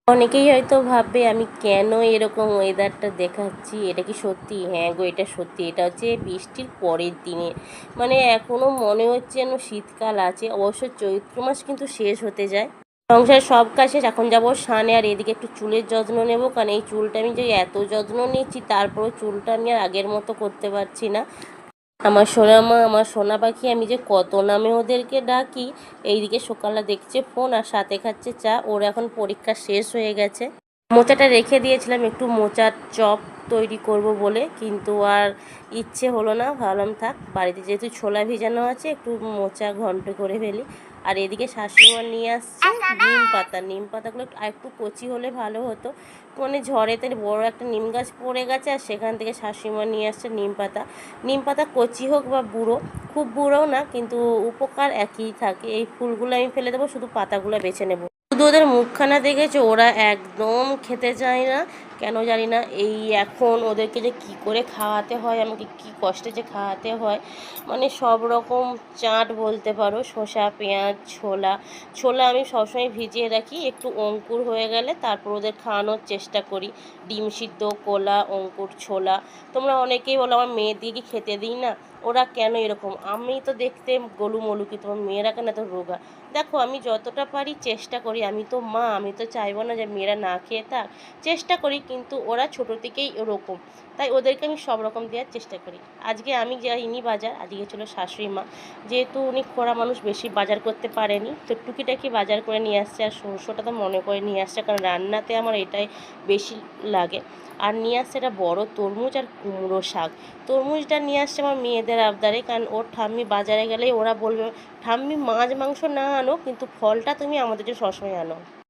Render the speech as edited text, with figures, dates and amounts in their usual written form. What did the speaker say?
অনেকেই হয়তো ভাববে আমি কেন এরকম ওয়েদারটা দেখাচ্ছি। এটা কি সত্যি? হ্যাঁ গো, এটা সত্যি। এটা হচ্ছে বৃষ্টির পরের দিনে, মানে এখনও মনে হচ্ছে যেন শীতকাল আছে। অবশ্য চৈত্র মাস কিন্তু শেষ হতে যায়। সংসারের সব কাজ শেষ, এখন যাবো স্নানে। আর এদিকে একটু চুলের যত্ন নেব, কারণ এই চুলটা আমি যে এত যত্ন নিচ্ছি, তারপরেও চুলটা আমি আর আগের মতো করতে পারছি না। আমার সোনা মা, আমার সোনা পাখি, আমি যে কত নামে ওদেরকে ডাকি। এইদিকে সকালে দেখছে ফোন আর সাথে খাচ্ছে চা। ওর এখন পরীক্ষা শেষ হয়ে গেছে। মোচাটা রেখে দিয়েছিলাম একটু মোচার চপ তৈরি করব বলে, কিন্তু আর ইচ্ছে হলো না। ভাবলাম থাক, বাড়িতে যেহেতু ছোলা ভিজানো আছে, একটু মোচা ঘন্ট করে ফেলি। আর এদিকে শাশুড়িমা নিয়ে আসছে নিম পাতা। নিম পাতাগুলো একটু কচি হলে ভালো হতো, মানে ঝড়েতে বড় একটা নিম গাছ পড়ে গেছে, আর সেখান থেকে শাশুড়িমা নিয়ে আসছে নিম পাতা। নিম পাতা কচি হোক বা বুড়ো, খুব বুড়োও না, কিন্তু উপকার একই থাকে। এই ফুলগুলো আমি ফেলে দেবো, শুধু পাতাগুলো বেছে নেব। শুধু ওদের মুখখানা দেখেছো, ওরা একদম খেতে চায় না, কেন জানি না। এই এখন ওদেরকে যে কী করে খাওয়াতে হয়, আমাকে কী কষ্টে যে খাওয়াতে হয়, মানে সব রকম চাট বলতে পারো, শসা, পেঁয়াজ, ছোলা। ছোলা আমি সবসময় ভিজিয়ে রাখি, একটু অঙ্কুর হয়ে গেলে তারপর ওদের খাওয়ানোর চেষ্টা করি। ডিম সিদ্ধ, কোলা, অঙ্কুর, ছোলা। তোমরা অনেকেই বলো আমার মেয়ের দিয়ে কি খেতে দিই না, ওরা কেন এরকম? আমি তো দেখতে গোলু কি, তোমার মেয়েরা কেন এত রোগা? দেখো, আমি যতটা পারি চেষ্টা করি। আমি তো মা, আমি তো চাইবো না যে মেয়েরা না খেয়ে থাক। চেষ্টা করি, কিন্তু ওরা ছোটো থেকেই ওরকম, তাই ওদেরকে আমি সব রকম দেওয়ার চেষ্টা করি। আজকে আমি যাইনি বাজার, আজকে ছিল শাশুড়ি মা। যেহেতু উনি খোড়া মানুষ, বেশি বাজার করতে পারেনি, তো টুকিটাকি বাজার করে নিয়ে আসছে। আর সরষেটা তো মনে করে নিয়ে আসছে, কারণ রান্নাতে আমার এটাই বেশি লাগে। আর নিয়ে আসছে একটা বড় তরমুজ আর কুমড়ো শাক। তরমুজটা নিয়ে আসছে আমার মেয়েদের আবদারে, কারণ ওর ঠাম্মি বাজারে গেলেই ওরা বলবে, ঠাম্মি মাছ মাংস না আনো, কিন্তু ফলটা তুমি আমাদের জন্য সবসময় আনো।